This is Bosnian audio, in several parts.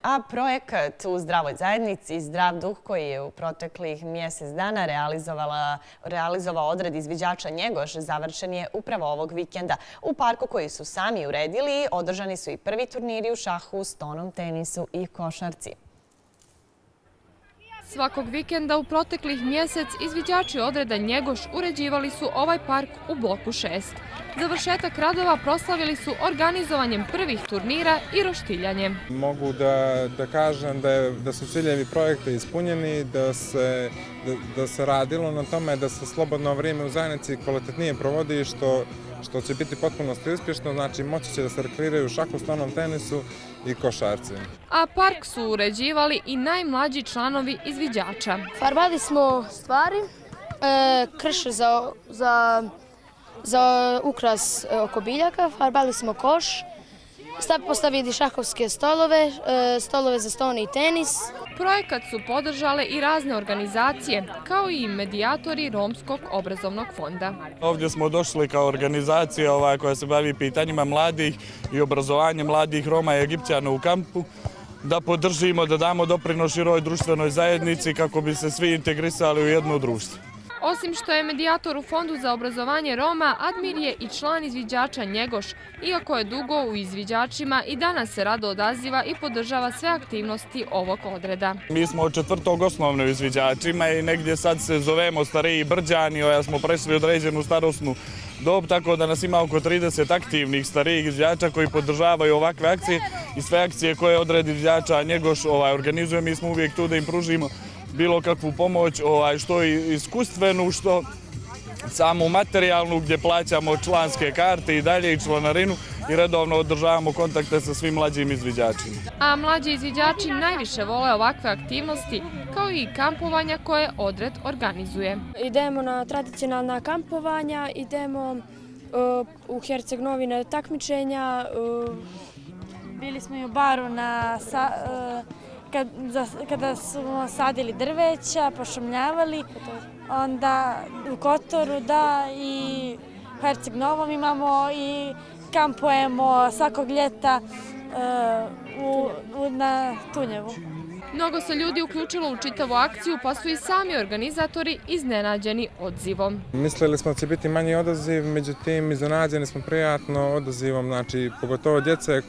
A projekat U zdravoj zajednici Zdrav duh koji je u proteklih mjesec dana realizovao odred izviđača Njegoš završen je upravo ovog vikenda. U parku koji su sami uredili održani su i prvi turniri u šahu, stonom tenisu i košarci. Svakog vikenda u proteklih mjesec izviđači odreda Njegoš uređivali su ovaj park u bloku 6. Završetak radova proslavili su organizovanjem prvih turnira i roštiljanjem. Mogu da kažem da su ciljevi projekta ispunjeni, da se radilo na tome da se slobodno vrijeme u zajednici kvalitetnije provodi, što će biti potpunosti uspješno, znači moći će da se rekreiraju u šahu, stonom tenisu i košarci. A park su uređivali i najmlađi članovi izviđača. Farbali smo stvari, krš za ukras oko biljaka, farbali smo koš, postavili šahovske stolove, stolove za ston i tenis. Projekat su podržale i razne organizacije, kao i medijatori Romskog obrazovnog fonda. Ovdje smo došli kao organizacija koja se bavi pitanjima mladih i obrazovanje mladih Roma i Egipćana u kampu, da podržimo, da damo doprinos široj društvenoj zajednici kako bi se svi integrisali u jedno društvo. Osim što je medijator u Fondu za obrazovanje Roma, Admir je i član izviđača Njegoš. Iako je dugo u izviđačima, i danas se rado odaziva i podržava sve aktivnosti ovog odreda. Mi smo od 4. osnovne u izviđačima i negdje sad se zovemo Stariji Brđani, ja smo prešli određenu starosnu dob, tako da nas ima oko 30 aktivnih starijih izviđača koji podržavaju ovakve akcije i sve akcije koje odred izviđača Njegoš organizuje. Mi smo uvijek tu da im pružimo bilo kakvu pomoć, što iskustvenu, što samu materijalnu, gdje plaćamo članske karte i dalje i članarinu i redovno održavamo kontakte sa svim mlađim izviđačima. A mlađi izviđači najviše vole ovakve aktivnosti, kao i kampovanja koje odred organizuje. Idemo na tradicionalna kampovanja, idemo u Herceg-Novi na takmičenja. Bili smo i u baru kada smo sadili drveća, pošumljavali, onda u Kotoru, da, i u Herceg-Novom imamo i kampujemo svakog ljeta na Tunjevu. Mnogo se ljudi uključilo u čitavu akciju, pa su i sami organizatori iznenađeni odzivom. Mislili smo da će biti manji odaziv, međutim iznenađeni smo prijatno odazivom, znači pogotovo djece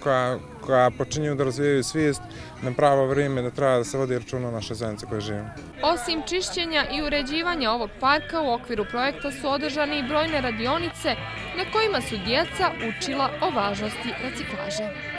koja počinju da razvijaju svijest na pravo vrijeme da treba da se vodi računa o našoj zajednici koje živimo. Osim čišćenja i uređivanja ovog parka, u okviru projekta su održane i brojne radionice na kojima su djeca učila o važnosti reciklaže.